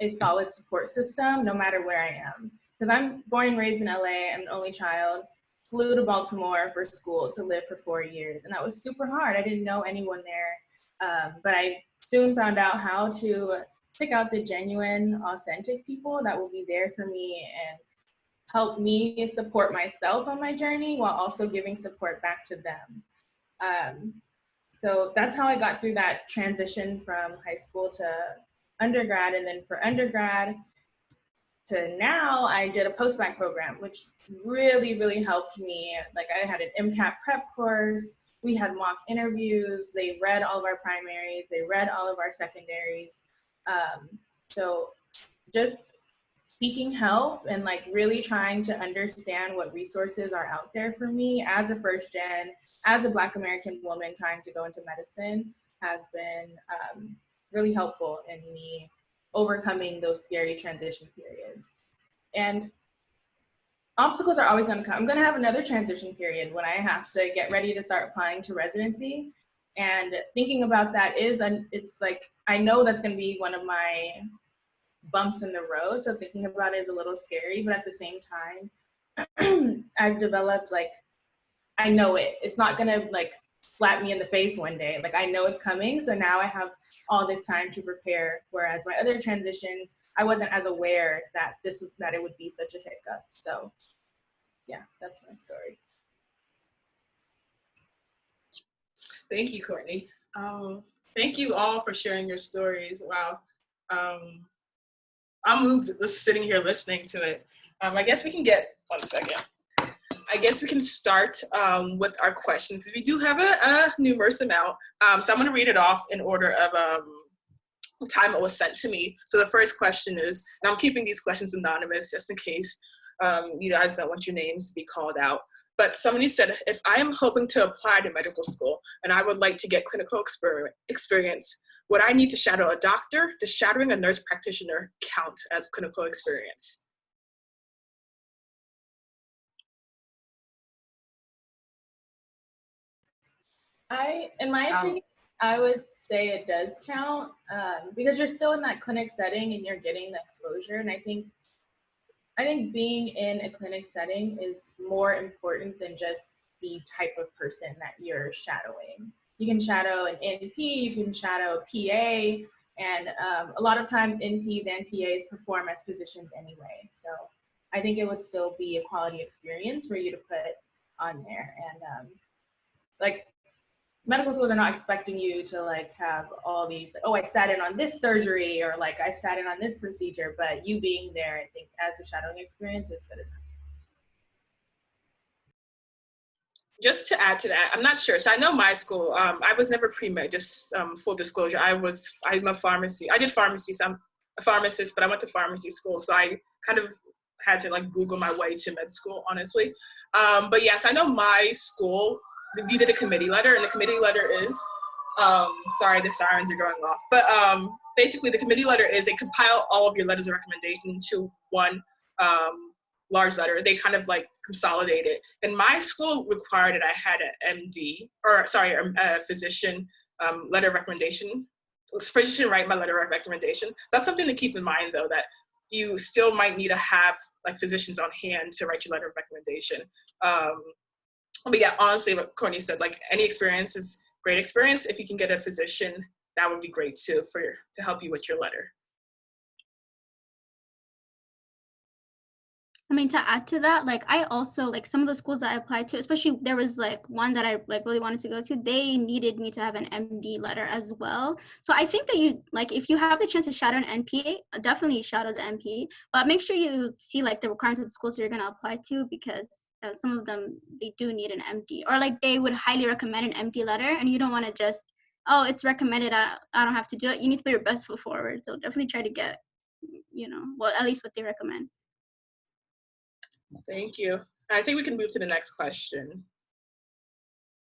a solid support system no matter where I am. Because I'm born and raised in LA, I'm an only child, flew to Baltimore for school to live for 4 years. And that was super hard. I didn't know anyone there. But I soon found out how to pick out the genuine, authentic people that will be there for me and help me support myself on my journey while also giving support back to them. So that's how I got through that transition from high school to undergrad. And then for undergrad, to now, I did a post-bac program, which really, really helped me. Like I had an MCAT prep course. We had mock interviews. They read all of our primaries. They read all of our secondaries. So just seeking help and like really trying to understand what resources are out there for me as a first gen, as a Black American woman trying to go into medicine have been really helpful in me overcoming those scary transition periods. And obstacles are always gonna come. I'm gonna have another transition period when I have to get ready to start applying to residency. And thinking about that it's like, I know that's gonna be one of my bumps in the road. So thinking about it is a little scary, but at the same time, I've developed like, I know it's not gonna like slap me in the face one day. Like I know it's coming. So now I have all this time to prepare. Whereas my other transitions, I wasn't as aware that that it would be such a hiccup. So yeah, that's my story. Thank you, Courtney. Thank you all for sharing your stories. Wow. I'm moved just sitting here listening to it. I guess we can get, one second. I guess we can start with our questions. We do have a numerous amount. So I'm gonna read it off in order of time it was sent to me. So the first question is, and I'm keeping these questions anonymous just in case you guys don't want your names to be called out. But somebody said, if I am hoping to apply to medical school and I would like to get clinical experience, would I need to shadow a doctor? Does shadowing a nurse practitioner count as clinical experience? In my opinion, I would say it does count because you're still in that clinic setting and you're getting the exposure. And I think being in a clinic setting is more important than just the type of person that you're shadowing. You can shadow an NP, you can shadow a PA, and a lot of times NPs and PAs perform as physicians anyway. So I think it would still be a quality experience for you to put on there. And like, medical schools are not expecting you to like have all these, oh, I sat in on this surgery or like I sat in on this procedure, but you being there, I think as a shadowing experience is good enough. Just to add to that, I'm not sure. So I know my school, I was never pre-med, just full disclosure. I'm a pharmacy. I did pharmacy, so I'm a pharmacist, but I went to pharmacy school. So I kind of had to like Google my way to med school, honestly. But yes, I know my school, we did a committee letter, and the committee letter is, sorry, the sirens are going off. But basically the committee letter is they compile all of your letters of recommendation into one large letter. They kind of like consolidate it. And my school required that I had an MD, or sorry, a physician letter of recommendation. Physician write my letter of recommendation. So that's something to keep in mind though, that you still might need to have like physicians on hand to write your letter of recommendation. But yeah, honestly, what Courtney said, like any experience is great experience. If you can get a physician, that would be great too to help you with your letter. I mean, to add to that, like I also, like some of the schools that I applied to, especially there was like one that I like really wanted to go to, they needed me to have an MD letter as well. So I think that you, like if you have the chance to shadow an NP, definitely shadow the NP, but make sure you see like the requirements of the schools that you're going to apply to, because some of them, they do need an MD, or like they would highly recommend an MD letter, and you don't want to just, oh, it's recommended, I don't have to do it. You need to put your best foot forward. So definitely try to get, well, at least what they recommend. Thank you. I think we can move to the next question.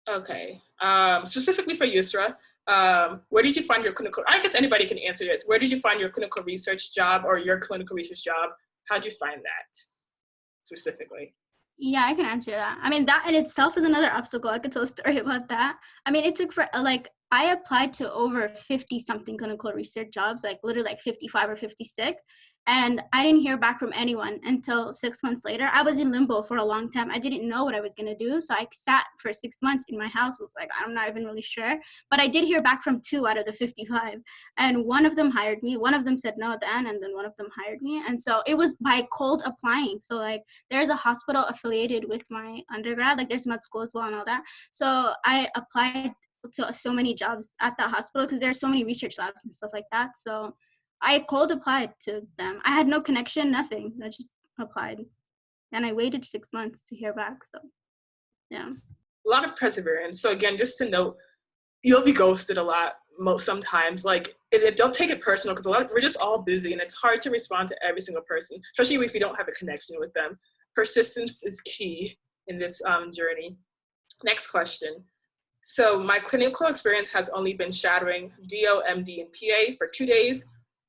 Okay, specifically for Yusra, where did you find your clinical, I guess anybody can answer this. Where did you find your clinical research job or your clinical research job? How'd you find that specifically? Yeah, I can answer that. I mean, that in itself is another obstacle. I could tell a story about that. I mean, it took for like, I applied to over 50 something clinical research jobs, like literally like 55 or 56. And I didn't hear back from anyone until 6 months later. I was in limbo for a long time. I didn't know what I was going to do. So I sat for 6 months in my house, was like, I'm not even really sure. But I did hear back from 2 out of the 55. And one of them hired me. One of them said no then, and then one of them hired me. And so it was by cold applying. So like there's a hospital affiliated with my undergrad, like there's med school as well and all that. So I applied to so many jobs at that hospital because there's so many research labs and stuff like that. So I cold applied to them. I had no connection, nothing. I just applied. And I waited 6 months to hear back. So, yeah. A lot of perseverance. So again, just to note, you'll be ghosted a lot sometimes. Like, don't take it personal, because we're just all busy and it's hard to respond to every single person, especially if you don't have a connection with them. Persistence is key in this journey. Next question. So my clinical experience has only been shadowing DO, MD, and PA for 2 days,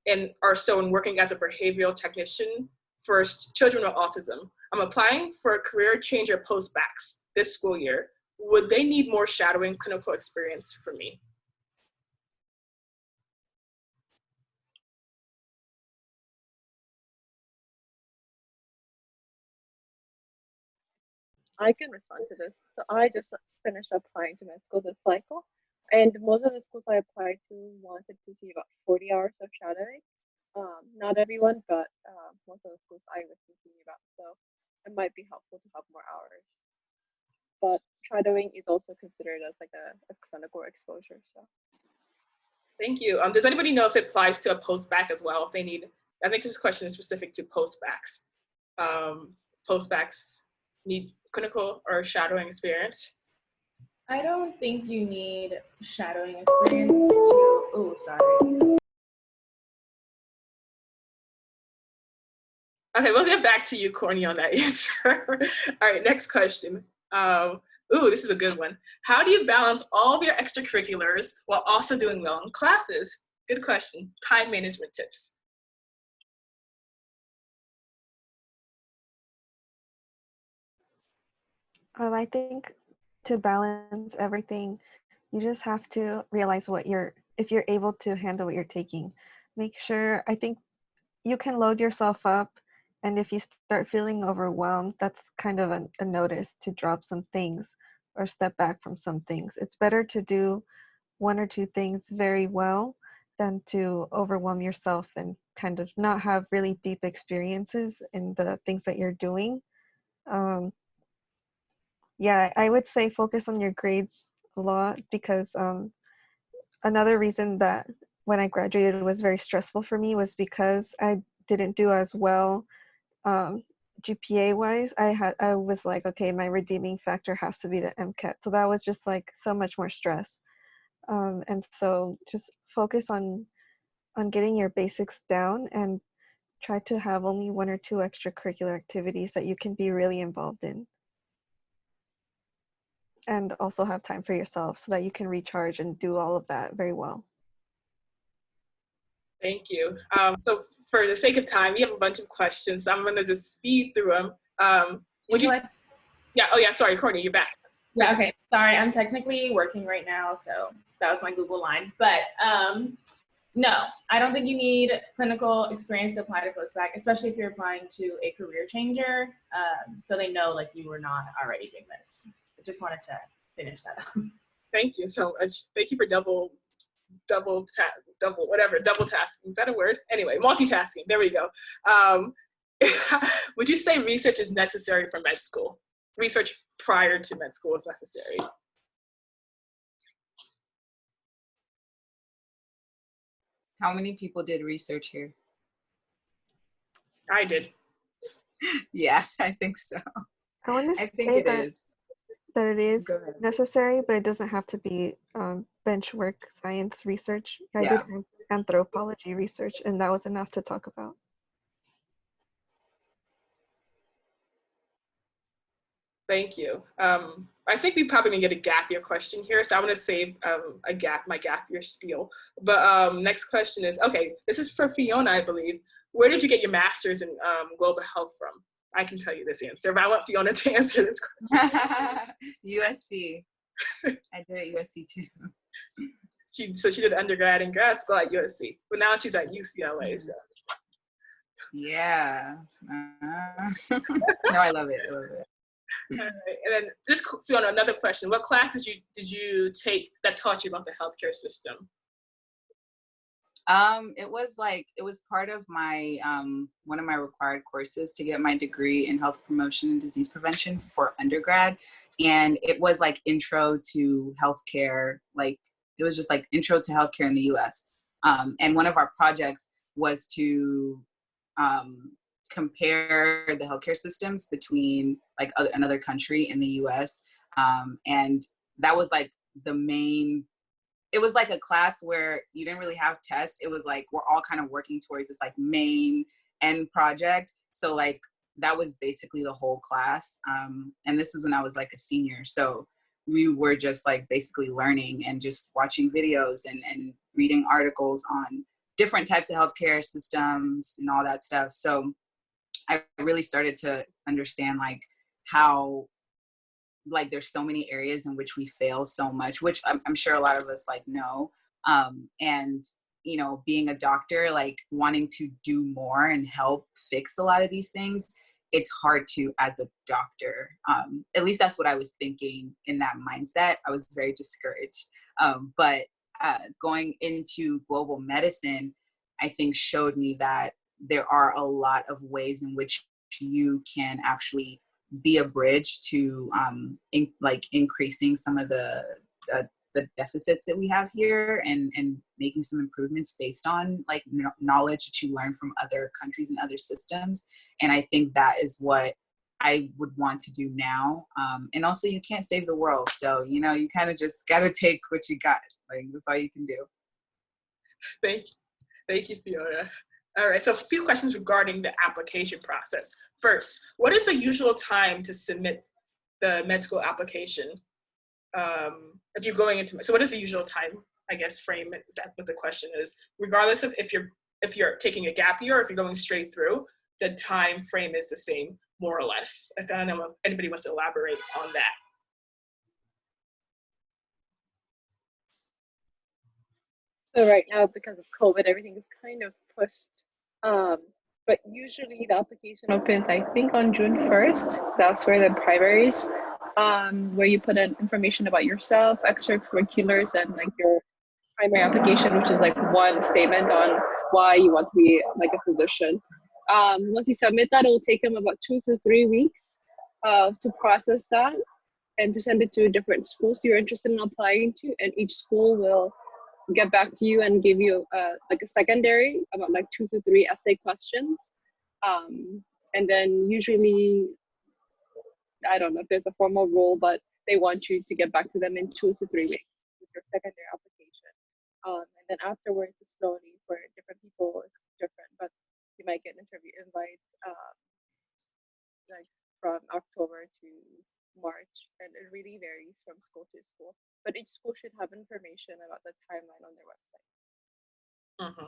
and or so in working as a behavioral technician for children with autism. I'm applying for a career change or post-backs this school year. Would they need more shadowing clinical experience for me? I can respond to this. So I just finished applying to med school this cycle, and most of the schools I applied to wanted to see about 40 hours of shadowing. Not everyone, but most of the schools I was thinking about. So it might be helpful to have more hours. But shadowing is also considered as like a clinical exposure. So. Thank you. Does anybody know if it applies to a post-bac as well? If they need, I think this question is specific to post-bacs. Post-bacs need clinical or shadowing experience? I don't think you need shadowing experience to, oh, sorry. Okay, we'll get back to you, Courtney, on that answer. All right, next question. This is a good one. How do you balance all of your extracurriculars while also doing well in classes? Good question. Time management tips. I think to balance everything, you just have to realize if you're able to handle what you're taking. Make sure, I think you can load yourself up, and if you start feeling overwhelmed, that's kind of a notice to drop some things or step back from some things. It's better to do 1 or 2 things very well than to overwhelm yourself and kind of not have really deep experiences in the things that you're doing. Yeah, I would say focus on your grades a lot, because another reason that when I graduated was very stressful for me was because I didn't do as well GPA wise. I was like, okay, my redeeming factor has to be the MCAT. So that was just like so much more stress. And so just focus on getting your basics down and try to have only 1 or 2 extracurricular activities that you can be really involved in. And also have time for yourself so that you can recharge and do all of that very well. Thank you. So for the sake of time, we have a bunch of questions. So I'm going to just speed through them. Sorry, Courtney, you're back. Yeah, okay. Sorry, I'm technically working right now, so that was my Google line. But no, I don't think you need clinical experience to apply to post-bac, especially if you're applying to a career changer, so they know like you were not already doing this. I just wanted to finish that up. Thank you so much. Thank you for double tasking. Is that a word? Anyway, multitasking. There we go. Would you say research is necessary for med school? Research prior to med school is necessary? How many people did research here? I did. Yeah, I think so. I think it is. That it is necessary, but it doesn't have to be bench work science research. I did anthropology research, and that was enough to talk about. Thank you. I think we probably gonna get a gap year question here, so I'm gonna save my gap year spiel. But next question is, okay, this is for Fiona, I believe. Where did you get your master's in global health from? I can tell you this answer, but I want Fiona to answer this question. USC. I did at USC too. So she did undergrad and grad school at USC, but now she's at UCLA. So. Yeah. No, I love it. I love it. All right. And then this, Fiona, another question. What classes did you take that taught you about the healthcare system? It was part of my one of my required courses to get my degree in health promotion and disease prevention for undergrad, and it was like intro to healthcare. Like it was just like intro to healthcare in the U.S. And one of our projects was to compare the healthcare systems between like another country in the US. And that was like the main, it was like a class where you didn't really have tests. It was like, we're all kind of working towards this like main end project. So like, that was basically the whole class. And this was when I was like a senior. So we were just like basically learning and just watching videos and reading articles on different types of healthcare systems and all that stuff. So I really started to understand like how like there's so many areas in which we fail so much, which I'm sure a lot of us like know. And, you know, being a doctor, like wanting to do more and help fix a lot of these things, it's hard to as a doctor. At least that's what I was thinking in that mindset. I was very discouraged. But going into global medicine, I think showed me that there are a lot of ways in which you can actually be a bridge to increasing some of the deficits that we have here and making some improvements based on like knowledge that you learn from other countries and other systems. And I think that is what I would want to do now. And also you can't save the world. So, you know, you kind of just got to take what you got. Like that's all you can do. Thank you, Fiona. All right, so a few questions regarding the application process. First, what is the usual time to submit the med school application? If you're going into, so what is the usual time, I guess, frame? Is that what the question is? Regardless of if you're taking a gap year or if you're going straight through, the time frame is the same, more or less. I don't know if anybody wants to elaborate on that. So right now, because of COVID, everything is kind of pushed. But usually the application opens, I think, on June 1st. That's where the primaries, where you put in information about yourself, extracurriculars, and like your primary application, which is like one statement on why you want to be like a physician. Once you submit that, it will take them about 2 to 3 weeks to process that and to send it to different schools you're interested in applying to, and each school will get back to you and give you like a secondary about like 2 to 3 essay questions. And then usually, I don't know if there's a formal rule, but they want you to get back to them in 2 to 3 weeks with your secondary application. And then afterwards, slowly for different people, it's different, but you might get interview invites like from October to March, and it really varies from school to school. But each school should have information about the timeline on their website. Mm-hmm.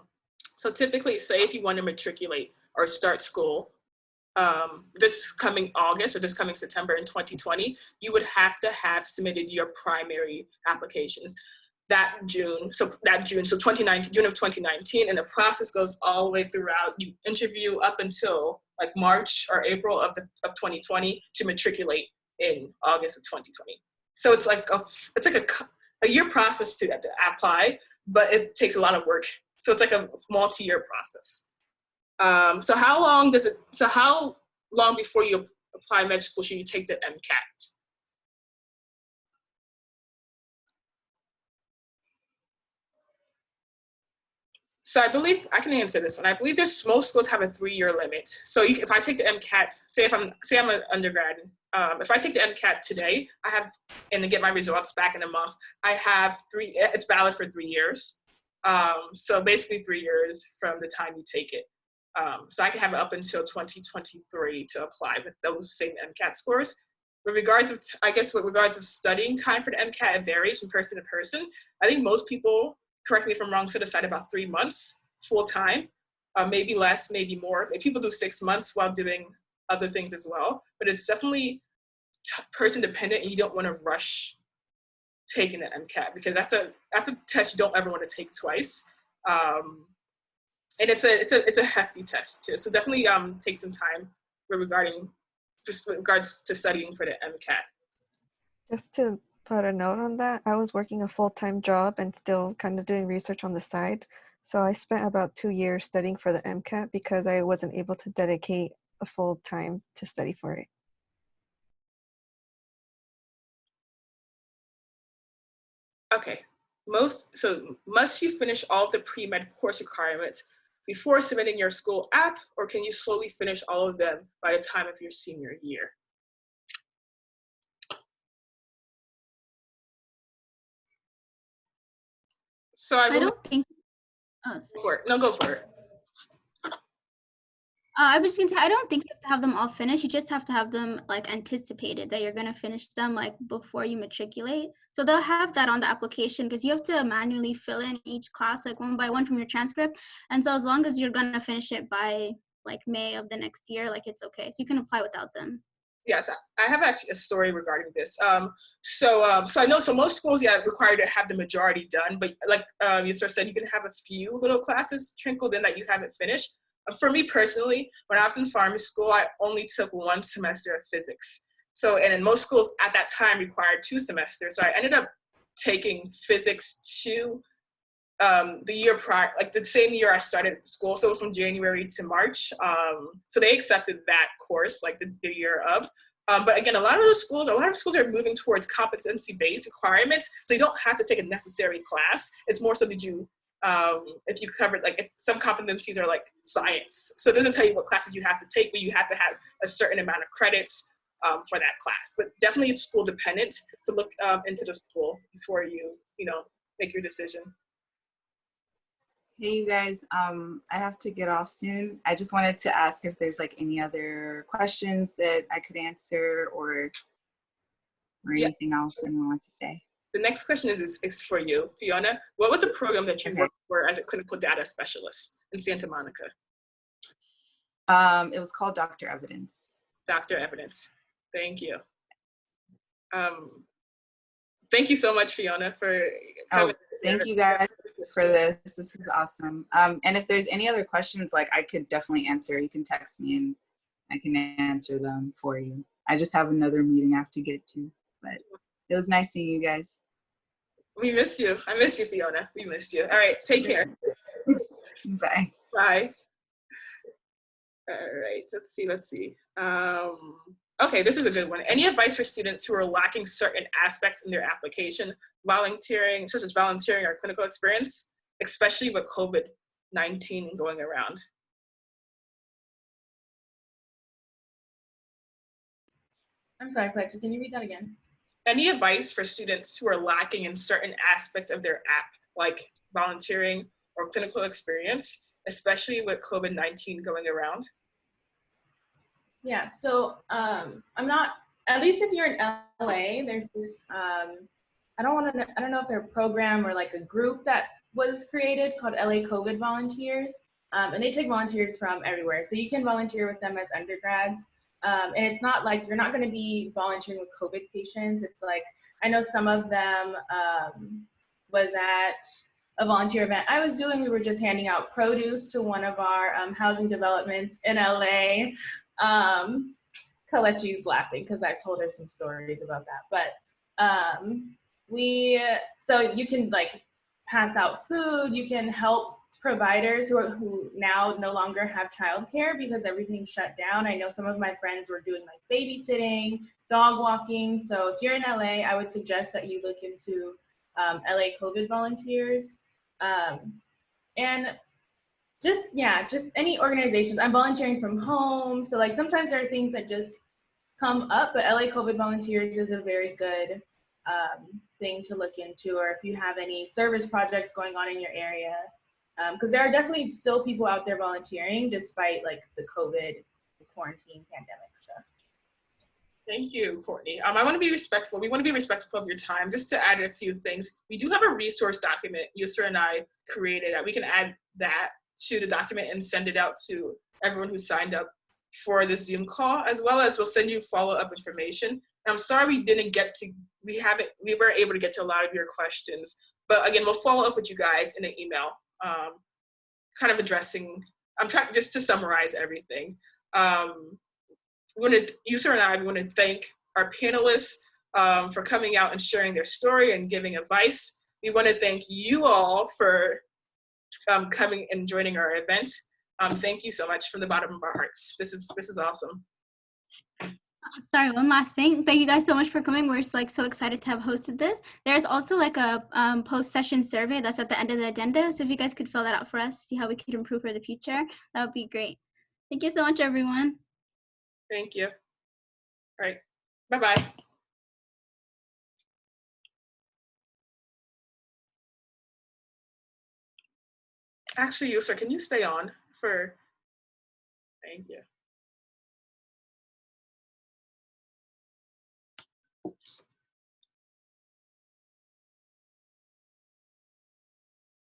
So typically, say if you want to matriculate or start school this coming August or this coming September in 2020, you would have to have submitted your primary applications June of 2019, and the process goes all the way throughout. You interview up until like March or April of 2020 to matriculate in August of 2020. So it's like a year process to apply, but it takes a lot of work. So it's like a multi-year process. So how long before you apply med school should you take the MCAT? So I believe I can answer this one. I believe most schools have a 3-year limit. So if I take the MCAT, say I'm an undergrad, if I take the MCAT today, and get my results back in a month, it's valid for 3 years. So basically 3 years from the time you take it. So I can have it up until 2023 to apply with those same MCAT scores. With regards of studying time for the MCAT, it varies from person to person. I think most people, correct me if I'm wrong, set aside about 3 months full time, maybe less, maybe more. If people do 6 months while doing other things as well, but it's definitely person dependent, and you don't want to rush taking the MCAT because that's a test you don't ever want to take twice, and it's a hefty test too. So definitely take some time with regards to studying for the MCAT. Just to put a note on that, I was working a full-time job and still kind of doing research on the side. So I spent about 2 years studying for the MCAT because I wasn't able to dedicate a full time to study for it. Okay, must you finish all of the pre-med course requirements before submitting your school app, or can you slowly finish all of them by the time of your senior year? So I don't think. Oh, go for it. No, go for it. I was just gonna say, I don't think you have to have them all finished. You just have to have them like anticipated that you're gonna finish them like before you matriculate. So they'll have that on the application because you have to manually fill in each class like one by one from your transcript. And so as long as you're gonna finish it by like May of the next year, like it's okay. So you can apply without them. Yes, I have actually a story regarding this. So I know, so most schools, yeah, require to have the majority done, but like you sort of said, you can have a few little classes trickled in that you haven't finished. For me personally, when I was in pharmacy school, I only took 1 semester of physics. So, and in most schools at that time required 2 semesters. So I ended up taking physics 2 the year prior, like the same year I started school. So it was from January to March. So they accepted that course, like the year of. But again, a lot of schools are moving towards competency-based requirements. So you don't have to take a necessary class. It's more so did you, if you covered, like if some competencies are like science. So it doesn't tell you what classes you have to take, but you have to have a certain amount of credits for that class. But definitely it's school dependent. So look into the school before you make your decision. Hey, you guys, I have to get off soon. I just wanted to ask if there's like any other questions that I could answer or anything else anyone wants to say. The next question is for you, Fiona. What was a program that you worked for as a clinical data specialist in Santa Monica? It was called Dr. Evidence. Dr. Evidence. Thank you. Thank you so much, Fiona, for coming. Thank you guys for this. This is awesome. And if there's any other questions, like I could definitely answer. You can text me and I can answer them for you. I just have another meeting I have to get to, but it was nice seeing you guys. We miss you. I miss you, Fiona. We missed you. All right, take care. Bye. Bye. All right, let's see. Okay, this is a good one. Any advice for students who are lacking certain aspects in their application, volunteering, such as volunteering or clinical experience, especially with COVID-19 going around? I'm sorry, Colette, can you read that again? Any advice for students who are lacking in certain aspects of their app, like volunteering or clinical experience, especially with COVID-19 going around? Yeah, so I'm not, at least if you're in LA, there's this, I don't know if they're a program or like a group that was created called LA COVID Volunteers. And they take volunteers from everywhere. So you can volunteer with them as undergrads. And it's not like, you're not gonna be volunteering with COVID patients. It's like, I know some of them was at a volunteer event I was doing. We were just handing out produce to one of our housing developments in LA. Kalechi's laughing because I've told her some stories about that. But so you can like pass out food, you can help providers who now no longer have childcare because everything's shut down. I know some of my friends were doing like babysitting, dog walking. So if you're in LA, I would suggest that you look into LA COVID Volunteers. And just any organizations. I'm volunteering from home. So like sometimes there are things that just come up, but LA COVID Volunteers is a very good thing to look into, or if you have any service projects going on in your area. Because there are definitely still people out there volunteering despite like the COVID quarantine pandemic stuff. Thank you, Courtney. I want to be respectful. We want to be respectful of your time. Just to add a few things, we do have a resource document Yusra and I created that we can add that to the document and send it out to everyone who signed up for the Zoom call, as well as we'll send you follow-up information. And I'm sorry we weren't able to get to a lot of your questions, but again, we'll follow up with you guys in an email, kind of addressing, I'm trying just to summarize everything. Yusra and I want to thank our panelists for coming out and sharing their story and giving advice. We want to thank you all for coming and joining our event. Thank you so much from the bottom of our hearts. This is awesome. sorry, one last thing. Thank you guys so much for coming. We're like so excited to have hosted this. There's also like a post-session survey that's at the end of the agenda. So if you guys could fill that out for us, see how we could improve for the future, that would be great. Thank you so much, everyone. Thank you. All right. Bye-bye. Actually, Yusra, can you stay on for, thank you.